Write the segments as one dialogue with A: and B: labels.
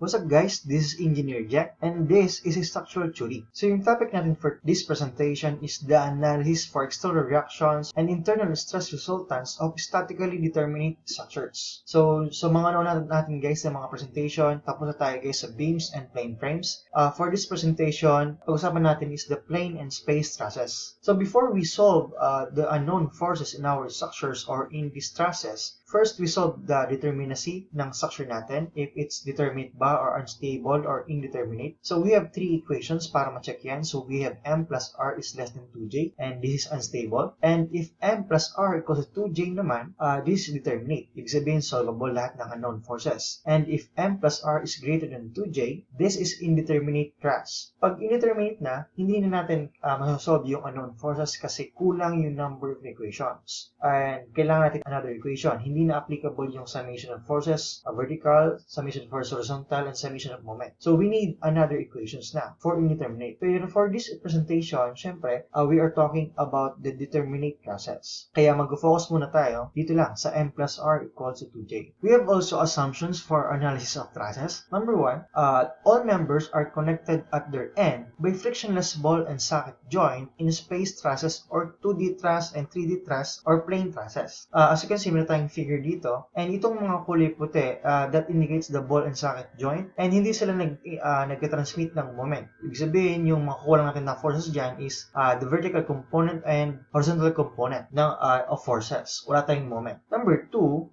A: What's up guys? This is Engineer Jack and this is structural theory. So yung topic natin for this presentation is the analysis for external reactions and internal stress resultants of statically determinate structures. So mga ano natin guys sa mga presentation, tapos na tayo guys sa beams and plane frames. For this presentation, pag-usapan natin is the plane and space trusses. So before we solve the unknown forces in our structures or in these trusses, first, we solve the determinacy ng structure natin, if it's determinate ba or unstable or indeterminate. So we have three equations para ma-check yan. So we have m plus r is less than 2j and this is unstable. And if m plus r equals to 2j naman, this is determinate. Ibig sabihin, solvable lahat ng unknown forces. And if m plus r is greater than 2j, this is indeterminate truss. Pag indeterminate na, hindi na natin masosolve yung unknown forces kasi kulang yung number of equations. And kailangan natin another equation. Hindi na applicable yung summation of forces, vertical, summation of forces horizontal, and summation of moment. So we need another equations na for indeterminate. Pero for this presentation, syempre, we are talking about the determinate trusses. Kaya mag-focus muna tayo dito lang sa m plus r equals to 2j. We have also assumptions for analysis of trusses. Number one, all members are connected at their end by frictionless ball and socket joint in space trusses or 2D truss and 3D truss or plane trusses. As you can see, meron tayong figure dito, and itong mga kulay puti, that indicates the ball and socket joint, and hindi sila nag-transmit ng moment. Ibig sabihin, yung makukulang natin na forces dyan is the vertical component and horizontal component of forces. Wala tayong moment. Number two,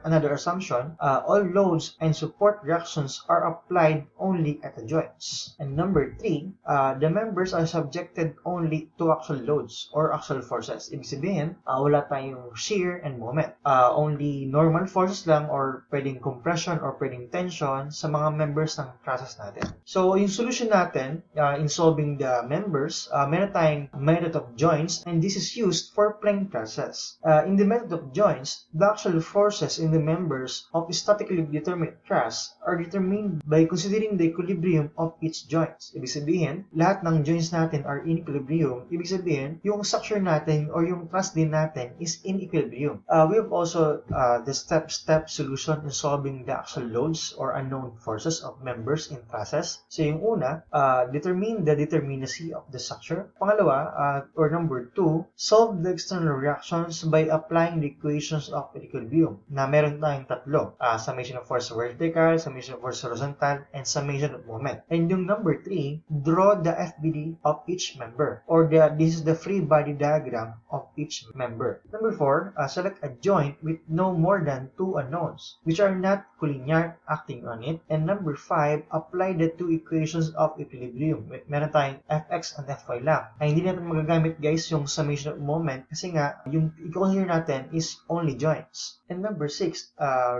A: another assumption, all loads and support reactions are applied only at the joints. And number three, the members are subjected only to axial loads or axial forces. Ibig sabihin, wala tayong shear and moment. Only normal forces lang or pwedeng compression or pwedeng tension sa mga members ng trusses natin. So, yung solution natin in solving the members, meron tayong method of joints, and this is used for plane trusses. In the method of joints, the actual forces in the members of statically determinate truss are determined by considering the equilibrium of each joints. Ibig sabihin, lahat ng joints natin are in equilibrium. Ibig sabihin, yung structure natin or yung truss din natin is in equilibrium. We have also the step-step solution in solving the actual loads or unknown forces of members in trusses. So yung una, determine the determinacy of the structure. Pangalawa, or number two, solve the external reactions by applying the equations of equilibrium na meron tayong tatlo. Summation of force vertical, summation of force horizontal, and summation of moment. And yung number three, draw the FBD of each member, or this is the free body diagram of each member. Number four, select a joint with no more than two unknowns, which are not collinear acting on it. And number five, apply the two equations of equilibrium. Meron tayong Fx and Fy lang. Ay, hindi natin magagamit guys yung summation of moment kasi nga, yung i-consider natin is only joints. And number six,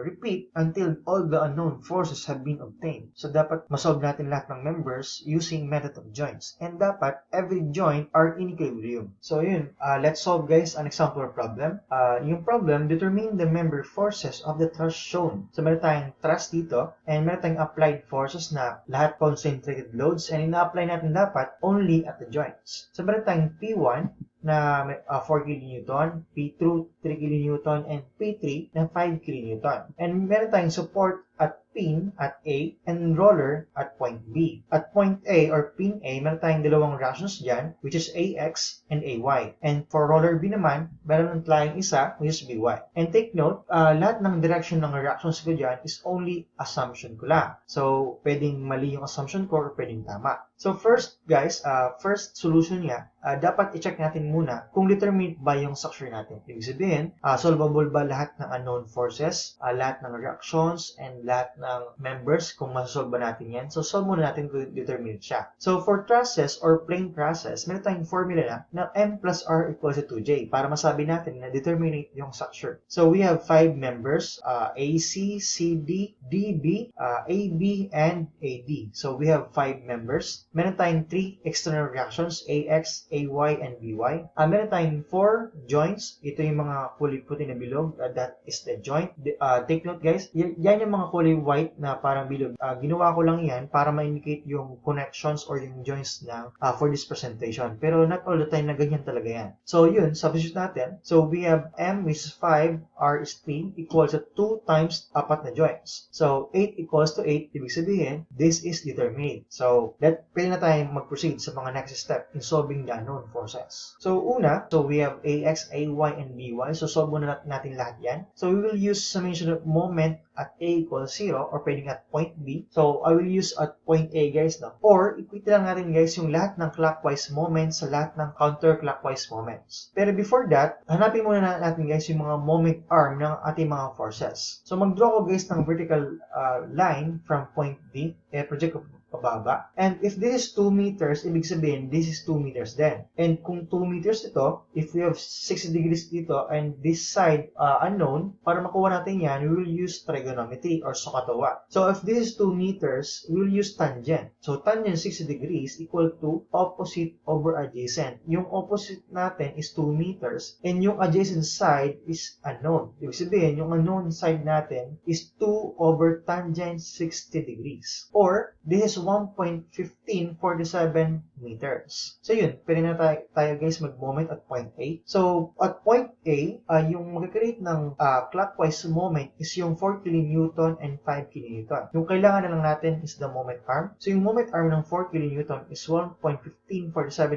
A: repeat until all the unknown forces have been obtained. So, dapat masolve natin lahat ng members using method of joints. And dapat every joint are in equilibrium. So, yun. Let's solve guys an example problem. Yung problem, determine the member forces of the truss shown. So, meron tayong truss dito and meron tayong applied forces na lahat concentrated loads and ina-apply natin dapat only at the joints. So, meron tayong P1 na 4 kN, P2 3 kN, and P3 na 5 kN. And meron tayong support at pin at A and roller at point B. At point A or pin A, meron tayong dalawang reactions dyan, which is AX and AY. And for roller B naman, meron tayong isa, which is BY. And take note, lahat ng direction ng reactions ko dyan is only assumption ko lang. So, pwedeng mali yung assumption ko or pwedeng tama. So, first guys, first solution niya, dapat i-check natin muna kung determinate ba yung structure natin. Ibig sabihin, solvable ba lahat ng unknown forces, lahat ng reactions, and lahat ng members, kung masosolve ba natin yan. So, solve muna natin kung determinate siya. So, for trusses or plane trusses, meron tayong formula na m plus r equals to 2j para masabi natin na determinate yung structure. So, we have 5 members, AC, CD, DB, AB, and AD. So, we have 5 members. Meron tayong 3 external reactions, AX, AY, and BY. Meron tayong 4 joints. Ito yung mga mga kulay puti na bilog, that is the joint. Take note guys, yan yung mga kulay white na parang bilog. Ginawa ko lang yan para ma-indicate yung connections or yung joints ng for this presentation. Pero not all the time na ganyan talaga yan. So yun, substitute natin. So we have M is 5, R is 3, equals to 2 times apat na joints. So 8 equals to 8, ibig sabihin, this is determinate. So pwede na tayong mag-proceed sa mga next step in solving the unknown forces. So una, so we have AX, AY, and BY. So solve muna natin lahat yan. So we will use summation of moment at A equals 0 or pwedeng at point B. So I will use at point A guys, no? Or equate lang natin guys yung lahat ng clockwise moments sa lahat ng counterclockwise moments. Pero before that, hanapin muna natin guys yung mga moment arm ng ating mga forces. So mag-draw ko guys ng vertical line from point B, project ko pababa. And if this is 2 meters, ibig sabihin, this is 2 meters then. And kung 2 meters ito, if we have 60 degrees dito, and this side unknown, para makuha natin yan, we will use trigonometry or sokatawa. So if this is 2 meters, we will use tangent. So tangent 60 degrees equal to opposite over adjacent. Yung opposite natin is 2 meters, and yung adjacent side is unknown. Ibig sabihin, yung unknown side natin is 2 over tangent 60 degrees. Or, this is 1.1547 meters. So yun, pwede na tayo guys mag-moment at point A. So at point A, yung mag-create ng clockwise moment is yung 4 kN and 5 kN. Yung kailangan na lang natin is the moment arm. So yung moment arm ng 4 kN is 1.1547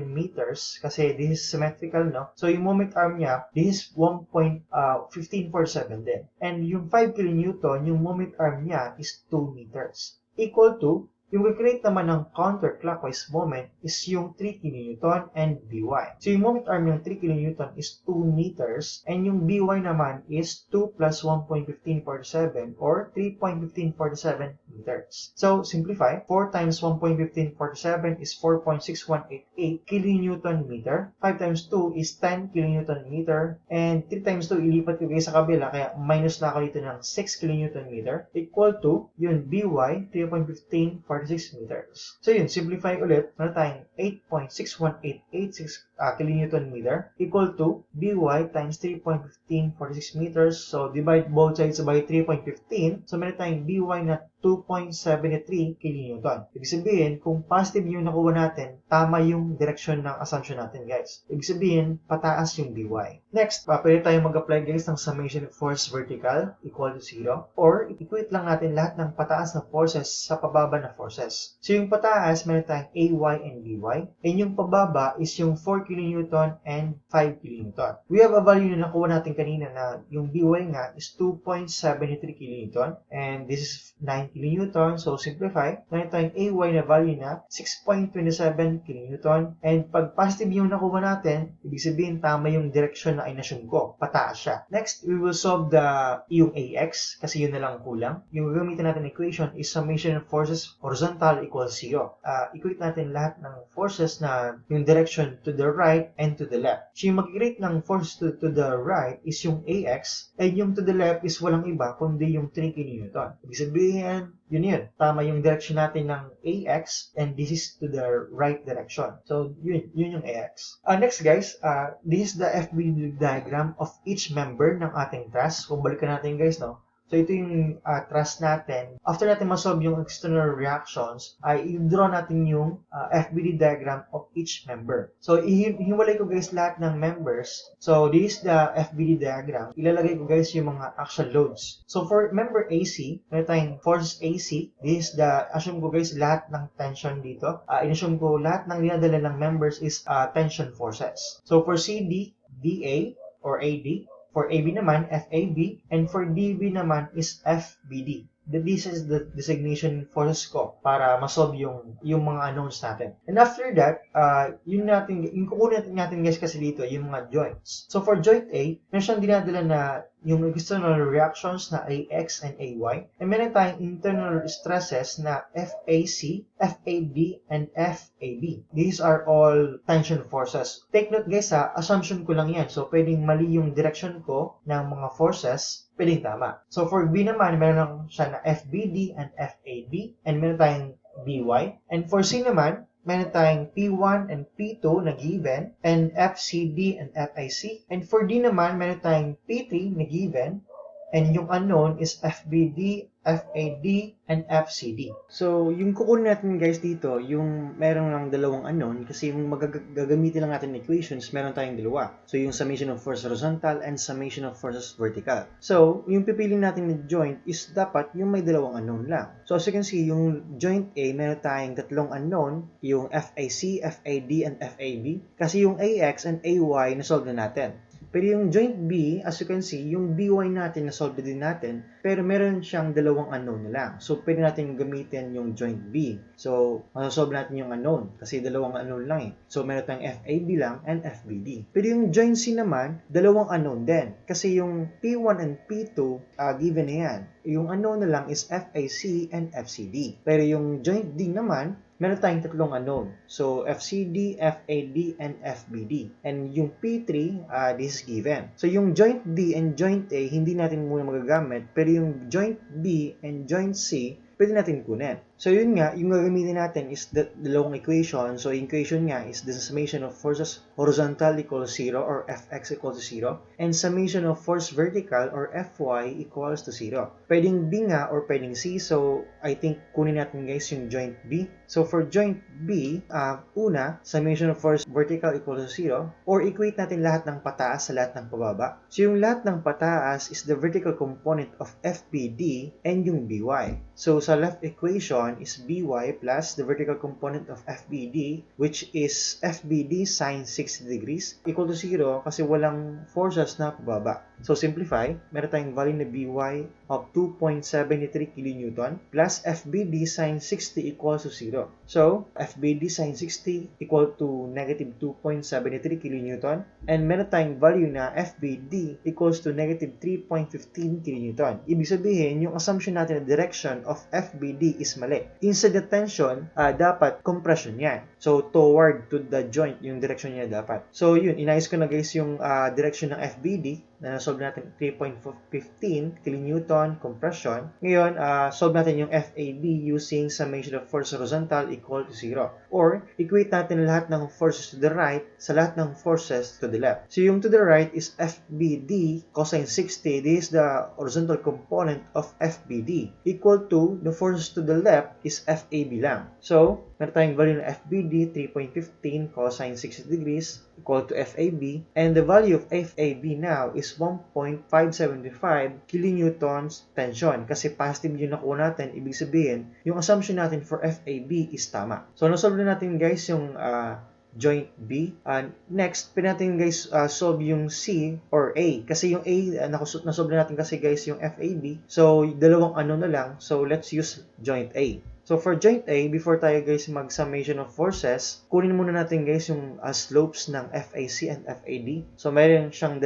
A: meters kasi this is symmetrical, no? So yung moment arm niya, this is 1.1547 din. And yung 5 kN, yung moment arm niya is 2 meters. Equal to, yung create naman ng counterclockwise moment is yung 3 kN and By. So yung moment arm ng 3 kN is 2 meters and yung By naman is 2 plus 1.1547 or 3.1547 meters. So simplify, 4 times 1.1547 is 4.6188 kN meter. 5 times 2 is 10 kN meter. And 3 times 2 ilipat ko guys sa kabila kaya minus na ako dito ng 6 kN meter equal to yun By 3.1547 meters. So yun, simplify ulit, meron tayong 8.61886 kN meter equal to By times 3.1546 meters. So divide both sides by 3.15. So meron tayong By na 2.73 kN. Ibig sabihin, kung positive yung nakuha natin, tama yung direction ng assumption natin guys. Ibig sabihin, pataas yung By. Next, pwede tayong mag-apply guys ng summation of force vertical equal to 0 or equate lang natin lahat ng pataas na forces sa pababa na forces. So yung pataas, meron tayong AY and BY. And yung pababa is yung 4 kN and 5 kN. We have a value na nakuha natin kanina na yung BY nga is 2.73 kN and this is 9 kN. So simplify, meron tayong AY na value na 6.27 kN and pag positive yung nakuha natin, ibig sabihin tama yung direction na inassume ko. Pataas siya. Next, we will solve yung AX kasi yun na lang kulang. Yung gagamitin natin equation is summation of forces horizontal equals 0. Equate natin lahat ng forces na yung direction to the right and to the left. So yung mag-create ng force to the right is yung AX and yung to the left is walang iba kundi yung 3 kN. Ibig sabihin, yun. Tama yung direction natin ng AX and this is to the right direction. So yun yung AX. Next guys, this is the FB diagram of each member ng ating truss. Kung balikan natin guys, no? So ito yung truss natin. After natin masolve yung external reactions, ay i-draw natin yung FBD diagram of each member. So hiwalay ko guys lahat ng members. So this is the FBD diagram. Ilalagay ko guys yung mga actual loads. So for member AC, meron tayong forces AC. This is the, assume ko guys lahat ng tension dito. In-assume ko lahat ng dinadala ng members is tension forces. So for CD, DA or AD, for AB naman, FAB, and for DB naman is FBD. This is the designation forces ko para masolve yung mga unknowns natin. And after that, yung kukunin natin guys kasi dito, yung mga joints. So for joint A, meron siyang dinadala na yung external reactions na AX and AY. And meron tayong internal stresses na FAC, FAB, and FAB. These are all tension forces. Take note guys assumption ko lang yan. So pwedeng mali yung direction ko ng mga forces, pwedeng tama. So for B naman, meron siya na FBD and FAB. And meron tayong BY. And for C naman, meron tayong P1 and P2 na given, and FCD and FIC. And for D naman, meron tayong P3 na given, and yung unknown is FBD, FAD, and FCD. So, yung kukunin natin guys dito, yung meron lang dalawang unknown kasi yung gagamitin lang natin equations, meron tayong dalawa. So, yung summation of force horizontal and summation of forces vertical. So, yung pipili natin na joint is dapat yung may dalawang unknown lang. So, as you can see, yung joint A, meron tayong tatlong unknown, yung FAC, FAD, and FAB. Kasi yung AX and AY, nasolve na natin. Pero yung joint B, as you can see, yung BY natin na-solve din natin, pero meron siyang dalawang unknown na lang. So, pwede natin gamitin yung joint B. So, masasolve natin yung unknown kasi dalawang unknown lang eh. So, meron tayong FAB lang and FBD. Pero yung joint C naman, dalawang unknown din. Kasi yung P1 and P2, given na yan. Yung unknown na lang is FAC and FCD. Pero yung joint D naman, meron tayong tatlong unknown. So, FCD, FAD, and FBD. And yung P3, this is given. So, yung joint D and joint A, hindi natin muna magagamit. Pero yung joint B and joint C, pwede natin kunin. So, yun nga, yung gagamitin natin is dalawang equation. So, yung equation nga is the summation of forces horizontal equals 0 or Fx equals to 0. And summation of force vertical or Fy equals to 0. Pwedeng B nga or pwedeng C. So, I think kunin natin guys yung joint B. So, for joint B, una, summation of force vertical equals to 0. Or equate natin lahat ng pataas sa lahat ng pababa. So, yung lahat ng pataas is the vertical component of FBD and yung BY. So, sa left equation is BY plus the vertical component of FBD, which is FBD sine 60 degrees, equal to 0 kasi walang forces na pababa. So, simplify, meron tayong value na BY of 2.73 kN plus FBD sine 60 equals to 0. So, FBD sine 60 equal to negative 2.73 kN and meron tayong value na FBD equals to negative 3.15 kN. Ibig sabihin, yung assumption natin na direction of FBD is mali. Instead of tension, dapat compression yan. So, toward to the joint, yung direction niya dapat. So, yun, inayos ko na guys yung direction ng FBD na nasolve natin 3.15 kN compression. Ngayon, solve natin yung FAB using summation of force horizontal equal to 0. Or, equate natin lahat ng forces to the right sa lahat ng forces to the left. So, yung to the right is FBD cosine 60. This is the horizontal component of FBD. Equal to the forces to the left is FAB lang. So, meron tayong value ng FBD 3.15 cosine 60 degrees equal to FAB, and the value of FAB now is 1.575 kilonewtons tension. Kasi positive yung nakuha natin, ibig sabihin, yung assumption natin for FAB is tama. So, nasolve na natin guys yung joint B. Next, pwede natin guys solve yung C or A. Kasi yung A, nasolve na natin kasi guys yung FAB. So, dalawang ano na lang. So, let's use joint A. So, for joint A, before tayo guys mag-summation of forces, kunin muna natin guys yung slopes ng FAC and FAD. So, mayroon siyang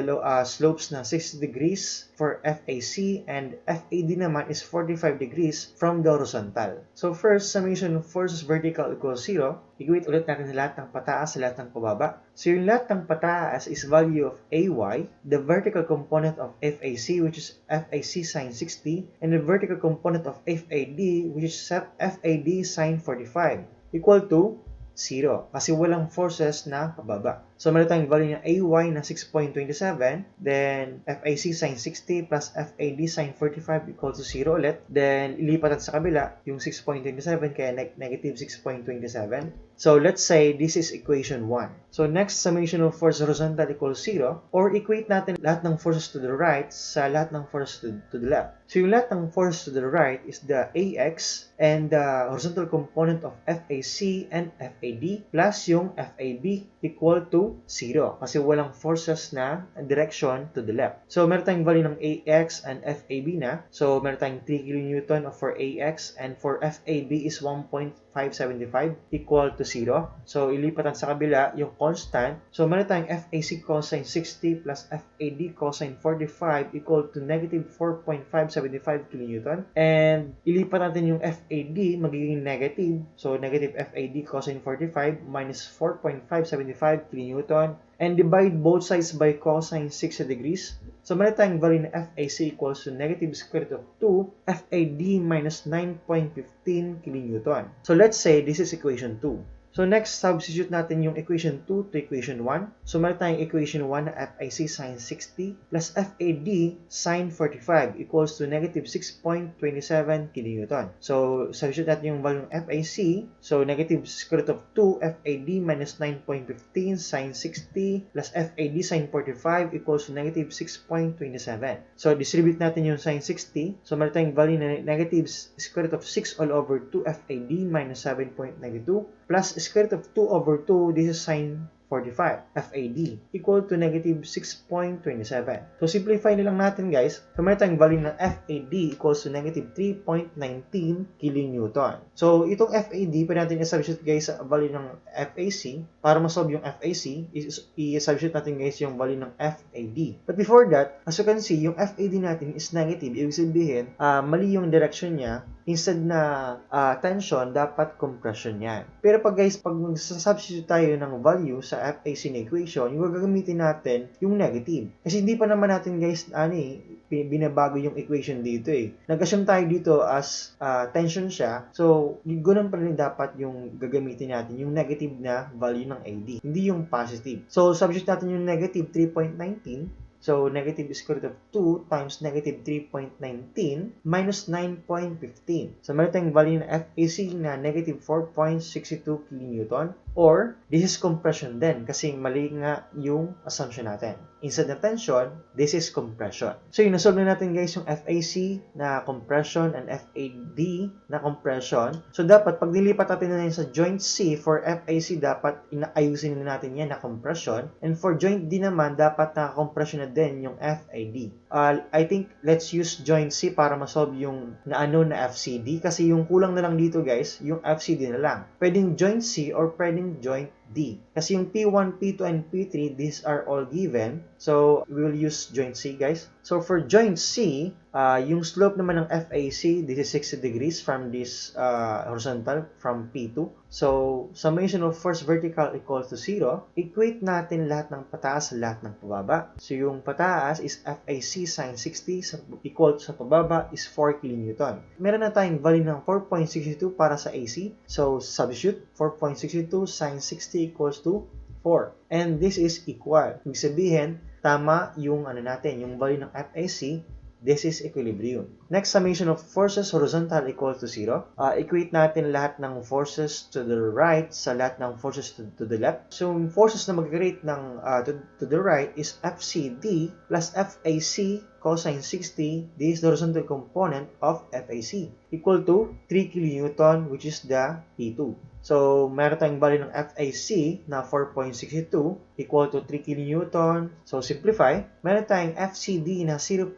A: slopes na 60 degrees for FAC and FAD naman is 45 degrees from the horizontal. So, first, summation of forces vertical equals 0. Equate ulit natin lahat ng pataas sa lahat ng pababa. So, yung lahat ng pataas is value of AY, the vertical component of FAC, which is FAC sine 60, and the vertical component of FAD, which is FAD sine 45, equal to 0. Kasi walang forces na pababa. So, meron tayong value ng AY na 6.27, then FAC sine 60 plus FAD sine 45 equal to 0 ulit. Then, ilipat natin sa kabila yung 6.27 kaya negative 6.27. So, let's say this is equation 1. So, next, summation of force horizontal equals 0, or equate natin lahat ng forces to the right sa lahat ng forces to the left. So, yung lahat ng forces to the right is the AX and the horizontal component of FAC and FAD plus yung FAB equal to 0 kasi walang forces na direction to the left. So, meron tayong value ng AX and FAB na. So, meron tayong 3 kN for AX and for FAB is 1.575 equal to 0. So, ilipatan sa kabila yung constant. So, meron tayong FAC cosine 60 plus FAD cosine 45 equal to negative 4.575 kN. And ilipat natin yung FAD magiging negative. So, negative FAD cosine 45 minus 4.575 kN. And divide both sides by cosine 60 degrees. So, meron tayong value na FAC equals to negative square root of 2 FAD minus 9.15 kN. So, let's say this is equation 2. So next, substitute natin yung equation 2 to equation 1. So meron tayong equation 1 na FIC sin 60 plus FAD sin 45 equals to negative 6.27 kN. So substitute natin yung value ng FIC. So negative square root of 2 FAD minus 9.15 sin 60 plus FAD sin 45 equals to negative 6.27. So distribute natin yung sin 60. So meron tayong value na negative square root of 6 all over 2 FAD minus 7.92 plus square root of 2 over 2, this is sin 45, FAD, equal to negative 6.27. So, simplify na lang natin, guys. So, meron tayong value ng FAD equals to negative 3.19 kN. So, itong FAD, pwede natin i-substitute, guys, sa value ng FAC. Para masolve yung FAC, i-substitute natin, guys, yung value ng FAD. But before that, as you can see, yung FAD natin is negative. Ibig sabihin, mali yung direction niya. Instead na tension, dapat compression yan. Pero pag mag-substitute tayo ng value sa FAC na equation, yung gagamitin natin yung negative. Kasi hindi pa naman natin, guys, binabago yung equation dito eh. Nag-assume tayo dito as tension siya. So, ganoon pa rin dapat yung gagamitin natin, yung negative na value ng AD. Hindi yung positive. So, substitute natin yung negative 3.19. So, negative square root of 2 times negative 3.19 minus 9.15. So, meron tayong value ng FAC na negative 4.62 kN. Or, this is compression din kasi mali nga yung assumption natin. Instead na tension, this is compression. So, yun, nasolve na natin, guys, yung FAC na compression and FAD na compression. So, dapat pag nilipat natin na yun sa joint C, for FAC, dapat ayusin na natin yan na compression. And for joint D naman, dapat na compression na din yung FAD. I think let's use joint C para masolve yung na FCD kasi yung kulang na lang dito, guys, yung FCD na lang. Pwedeng joint C or pwedeng joint D. Kasi yung P1, P2, and P3, these are all given. So, we will use joint C, guys. So, for joint C, yung slope naman ng FAC, this is 60 degrees from this horizontal, from P2. So, summation of force vertical equals to 0. Equate natin lahat ng pataas sa lahat ng pababa. So, yung pataas is FAC sin 60 equal sa pababa is 4 kN. Meron na tayong value ng 4.62 para sa AC. So, substitute 4.62 sin 60 equals to 4. And this is equal. Ibig sabihin, tama yung yung value ng FAC. This is equilibrium. Next, summation of forces horizontal equals to 0. Equate natin lahat ng forces to the right sa lahat ng forces to the left. So, yung forces na mag-create ng to the right is FCD plus FAC cosine 60. This is the horizontal component of FAC equal to 3 kN, which is the P2. So, meron tayong value ng FAC na 4.62 equal to 3 kN. So, simplify. Meron tayong FCD na 0.69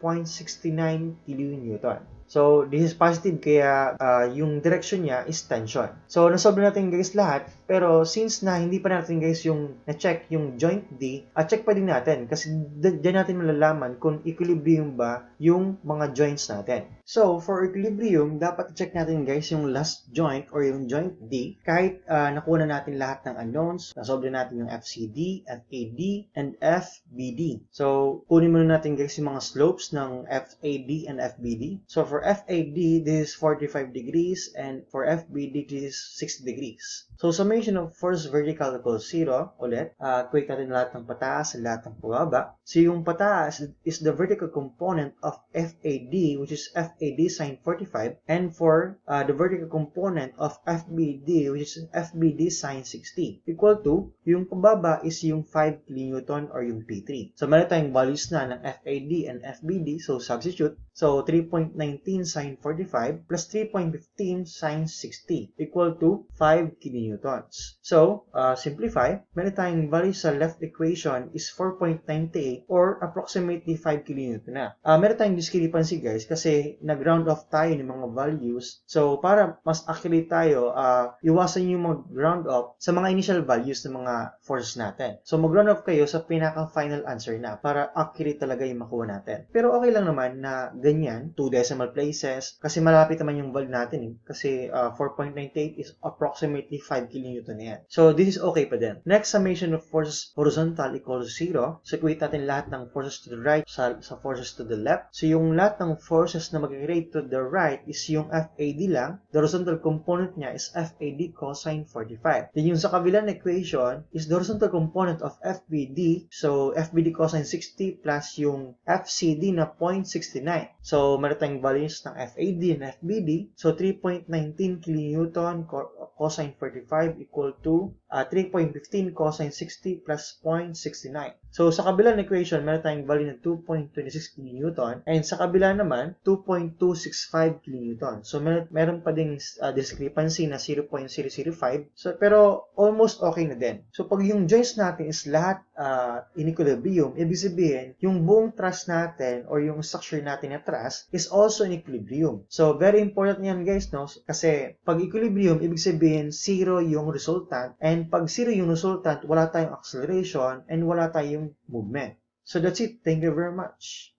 A: kN. So, this is positive kaya yung direction niya is tension. So, nasolve natin, guys, lahat. Pero since na hindi pa natin, guys, yung na-check yung joint D, check pa din natin kasi dyan natin malalaman kung equilibrium ba yung mga joints natin. So, for equilibrium, dapat check natin, guys, yung last joint or yung joint D. Kahit nakuha na natin lahat ng unknowns, nasolve natin yung FCD, FAD, and FBD. So, kunin muna natin, guys, yung mga slopes ng FAD and FBD. So, for FAD, this is 45 degrees, and for FBD, this is 60 degrees. So, summation of force vertical equals 0, ulit. Equate natin lahat ng pataas sa lahat ng pababa. So, yung pataas is the vertical component of FAD, which is FAD sin 45, and for the vertical component of FBD, which is FBD sin 60, equal to, yung pababa is yung 5 kN or yung P3. So, meron tayong values na ng FAD and FBD, so substitute. So, 3.19 sin 45 plus 3.15 sin 60 equal to 5 kN. So, simplify. Meron tayong value sa left equation is 4.98 or approximately 5 kN na. Meron tayong discrepancy, guys, kasi nag-round off tayo ng mga values. So, para mas accurate tayo, iwasan yung mag-round off sa mga initial values ng mga forces natin. So, mag-round off kayo sa pinaka-final answer na para accurate talaga yung makuha natin. Pero okay lang naman na ganyan, 2 decimal places kasi malapit naman yung value natin eh. Kasi 4.98 is approximately 5 kN na yan. So this is okay pa din. Next, summation of forces horizontal equals 0. So equate natin lahat ng forces to the right sa forces to the left. So yung lahat ng forces na mag-rate to the right is yung FAD lang. The horizontal component niya is FAD cosine 45. Then yung sa kabilang equation is the horizontal component of FBD. So FBD cosine 60 plus yung FCD na 0.69. So meron tayong values ng FAD and FBD. So 3.19 kN cosine 45 equal to 3.15 cosine 60 plus 0.69. So sa kabilang equation, meron tayong value ng 2.26 kN and sa kabila naman, 2.265 kN. So meron pa ding discrepancy na 0.005. So pero almost okay na din. So pag yung joints natin is lahat in equilibrium, ibig sabihin, yung buong truss natin or yung structure natin na truss is also in equilibrium. So very important yan guys, no? Kasi pag equilibrium, ibig sabihin 0 yung resultant, and pag 0 yung resultant, wala tayong acceleration and wala tayong movement. So that's it. Thank you very much.